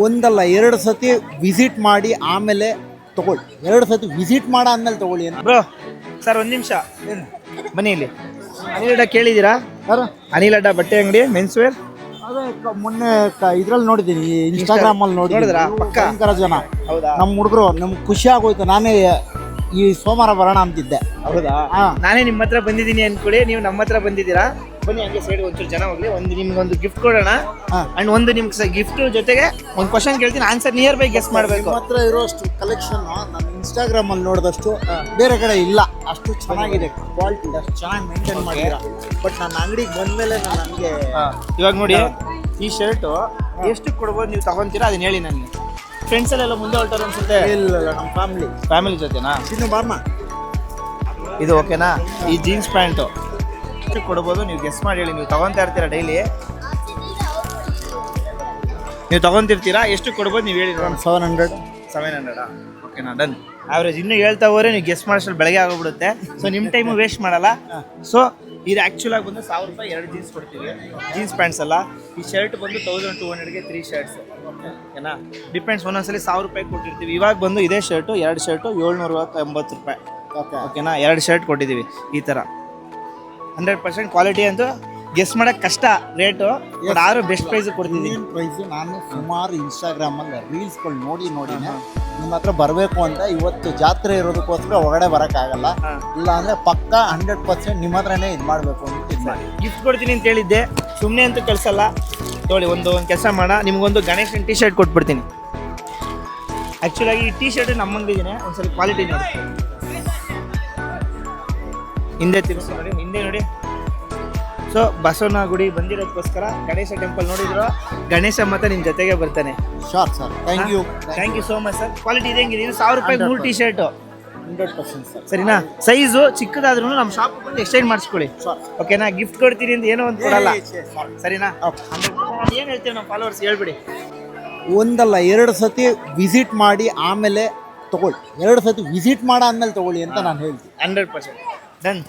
ಒಂದಲ್ಲ ಎರಡು ಸತಿ ವಿಸಿಟ್ ಮಾಡಿ ಆಮೇಲೆ ತಗೊಳ್ಳಿ. ಎರಡು ಸತಿ ವಿಸಿಟ್ ಮಾಡ ಆದ್ಮೇಲೆ ತಗೊಳ್ಳಿ ಅಂತ. ಬ್ರೋ ಸರ್ ಒಂದು ನಿಮಿಷ ಬನ್ನಿ ಇಲ್ಲಿ. ಅನಿಲ್ ಅಡ್ಡ ಕೇಳಿದ್ದೀರಾ? ಸರ್ ಅನಿಲ್ ಅಡ್ಡ ಬಟ್ಟೆ ಅಂಗಡಿ ಮೆನ್ಸ್ ವೇರ್. ಅದೇ ಮೊನ್ನೆ ಇದ್ರಲ್ಲಿ ನೋಡಿದ್ದೀನಿ, ಇನ್ಸ್ಟಾಗ್ರಾಮ್ ಅಲ್ಲಿ ನೋಡಿದ್ರಾ? ನೋಡಿದ್ರಾ? ಪಕ್ಕ. ಭಯಂಕರ ಜನ. ಹೌದಾ? ನಮ್ಮ ಹುಡುಗರು ನಮ್ಗೆ ಖುಷಿ ಆಗೋಯ್ತು. ನಾನೇ ಈ ಸೋಮವಾರ ಬರೋಣ ಅಂತಿದ್ದೆ. ಹೌದಾ? ಹಾ. ನಾನೇ ನಿಮ್ಮ ಹತ್ರ ಬಂದಿದ್ದೀನಿ ಅನ್ಕೊಳ್ಳಿ, ನೀವು ನಮ್ಮ ಹತ್ರ ಬಂದಿದ್ದೀರಾ. ಬನ್ನಿ ಹಂಗೆ ಸೈಡ್ ಒಂಚೂರು ಜನ ಹೋಗ್ಲಿ. ನಿಮ್ಗೊಂದು ಗಿಫ್ಟ್ ಕೊಡೋಣ. ಹಾ. ಅಂಡ್ ಒಂದು ನಿಮ್ಗೆ ಗಿಫ್ಟ್ ಜೊತೆಗೆ ಒಂದು ಕ್ವಶನ್ ಕೇಳ್ತೀನಿ, ಆನ್ಸರ್ ನಿಯರ್ ಬೈ ಗೆಸ್ ಮಾಡಬೇಕು. ನಿಮ್ಮ ಹತ್ರ ಇರೋಷ್ಟು ಕಲೆಕ್ಷನ್ ನಾನು ಇನ್ಸ್ಟಾಗ್ರಾಮ್ ಅಲ್ಲಿ ನೋಡಿದಷ್ಟು ಬೇರೆ ಕಡೆ ಇಲ್ಲ. ಅಷ್ಟು ಚೆನ್ನಾಗಿದೆ, ಕ್ವಾಲಿಟಿ ಅಷ್ಟು ಚೆನ್ನಾಗಿ ಮೇಂಟೈನ್ ಮಾಡಿದ್ದೀರಾ. ಬಟ್ ನನ್ನ ಅಂಗಡಿಗೆ ಬಂದ್ಮೇಲೆ ನನಗೆ ಇವಾಗ ನೋಡಿ, ಈ ಶರ್ಟು ಎಷ್ಟು ಕೊಡ್ಬೋದು ನೀವು ತಗೊಂತೀರಾ ಅದನ್ನ ಹೇಳಿ ನನಗೆ. ಫ್ರೆಂಡ್ಸ್ ಎಲ್ಲ ಮುಂದೆ ಹೊರಟೋರು ಅನ್ಸುತ್ತೆ. ಇಲ್ಲ ನಮ್ಮ ಫ್ಯಾಮಿಲಿ ಜೊತೆನಾ? ಇನ್ನು ಬಾರ್ಮ ಇದು ಓಕೆನಾ? ಈ ಜೀನ್ಸ್ ಪ್ಯಾಂಟು ಎಷ್ಟು ಕೊಡ್ಬೋದು ನೀವು ಗೆಸ್ ಮಾಡಿ ಹೇಳಿ. ನೀವು ತಗೊಂತಾ ಇರ್ತೀರಾ ಡೈಲಿ, ನೀವು ತಗೊಂತಿರ್ತೀರಾ, ಎಷ್ಟು ಕೊಡ್ಬೋದು ನೀವು ಹೇಳಿ. 700. 700 ಓಕೆನಾ? ಡನ್. ಆವ್ರೇಜ್ ಇನ್ನೂ ಹೇಳ್ತಾ ಹೋದ್ರೆ ನೀವು ಗೆಸ್ ಮಾಡೋಷ್ಟ್ರಲ್ಲಿ ಬೆಳಗ್ಗೆ ಆಗೋಗ್ಬಿಡುತ್ತೆ. ಸೊ ನಿಮ್ಮ ಟೈಮು ವೇಸ್ಟ್ ಮಾಡಲ್ಲ. ಸೊ ಇದು ಆ್ಯಕ್ಚುಲಾಗಿ ಬಂದು 1000 ರೂಪಾಯಿ 2 ಜೀನ್ಸ್ ಕೊಡ್ತೀವಿ. ಜೀನ್ಸ್ ಪ್ಯಾಂಟ್ಸ್ ಅಲ್ಲ. ಈ ಶರ್ಟ್ ಬಂದು 1200ಗೆ 3 ಶರ್ಟ್ಸ್. ಓಕೆನಾ? ಡಿಪೆಂಡ್ಸ್, ಒಂದೊಂದ್ಸಲಿ 1000 ರೂಪಾಯಿ ಕೊಟ್ಟಿರ್ತೀವಿ. ಇವಾಗ ಬಂದು ಇದೇ ಶರ್ಟು 2 ಶರ್ಟು 780 ರೂಪಾಯಿ. ಓಕೆನಾ? 2 ಶರ್ಟ್ ಕೊಟ್ಟಿದ್ದೀವಿ ಈ ಥರ. 100% ಕ್ವಾಲಿಟಿ ಅಂತೂ ಗೆಸ್ ಮಾಡೋಕ್ಕೆ ಕಷ್ಟ ರೇಟು, ಬಟ್ ಆದ್ರೂ ಬೆಸ್ಟ್ ಪ್ರೈಸ್ ಕೊಡ್ತಿದ್ದೀನಿ. ಪ್ರೈಸು ನಾನು ಸುಮಾರು ಇನ್ಸ್ಟಾಗ್ರಾಮಲ್ಲಿ ರೀಲ್ಸ್ಗಳು ನೋಡಿನೇ ನಿಮ್ಮ ಹತ್ರ ಬರಬೇಕು ಅಂತ. ಇವತ್ತು ಜಾತ್ರೆ ಇರೋದಕ್ಕೋಸ್ಕರ ಹೊರಗಡೆ ಬರೋಕ್ಕಾಗಲ್ಲ. ಇಲ್ಲ ಅಂದರೆ ಪಕ್ಕ 100% ನಿಮ್ಮ ಹತ್ರನೇ ಇದು ಮಾಡಬೇಕು ಅಂತ ಇದು ಮಾಡಿ ಗಿಫ್ಟ್ ಕೊಡ್ತೀನಿ ಅಂತ ಹೇಳಿದ್ದೆ. ಸುಮ್ಮನೆ ಅಂತೂ ಕಳಿಸಲ್ಲ. ನೋಡಿ ಒಂದು ಕೆಲಸ ಮಾಡ, ನಿಮ್ಗೊಂದು ಗಣೇಶನ್ ಟೀ ಶರ್ಟ್ ಕೊಟ್ಬಿಡ್ತೀನಿ. ಆ್ಯಕ್ಚುಲಾಗಿ ಈ ಟೀ ಶರ್ಟ್ ನಮ್ಮ ಅಂಗಡಿನೇ. ಒಂದ್ಸಲ ಕ್ವಾಲಿಟಿ ನೋಡಿ, ಹಿಂದೆ ತಿರ್ಸಿ ನೋಡಿ, ಹಿಂದೆ ನೋಡಿ. ಸೊ ಬಸವನ ಗುಡಿ ಬಂದಿರೋದಕ್ಕೋಸ್ಕರ ಗಣೇಶ ಟೆಂಪಲ್ ನೋಡಿದ್ರು, ಗಣೇಶ ಮತ್ತೆ ನಿಮ್ಮ ಜೊತೆಗೆ ಬರ್ತಾನೆ. Sure sir, thank you so much sir. Quality ಇದೆ ಹೆಂಗಿದೆ? 1000 ರೂಪಾಯಿ 3 ಟೀ ಶರ್ಟು. 100% ಸರ್. ಸರಿನಾ? ಸೈಜು ಚಿಕ್ಕದಾದ್ರೂ ನಮ್ಮ ಶಾಪ್ ಬಂದು ಎಕ್ಸ್ಚೇಂಜ್ ಮಾಡಿಸ್ಕೊಳ್ಳಿ. ಓಕೆನಾ? ಗಿಫ್ಟ್ ಕೊಡ್ತೀನಿ ಅಂತ ಏನೋ ಒಂದು ಕೊಡಲ್ಲ. ಸರಿನಾ? ಏನು ಹೇಳ್ತೀವಿ ನಮ್ಮ ಫಾಲೋವರ್ಸ್ ಹೇಳ್ಬಿಡಿ. ಒಂದಲ್ಲ ಎರಡು ಸತಿ ವಿಸಿಟ್ ಮಾಡಿ ಆಮೇಲೆ ತಗೊಳ್ಳಿ. ಎರಡು ಸತಿ ವಿಸಿಟ್ ಮಾಡ ಆದ್ಮೇಲೆ ತಗೊಳ್ಳಿ ಅಂತ ನಾನು ಹೇಳ್ತೀನಿ. 100% ಡನ್.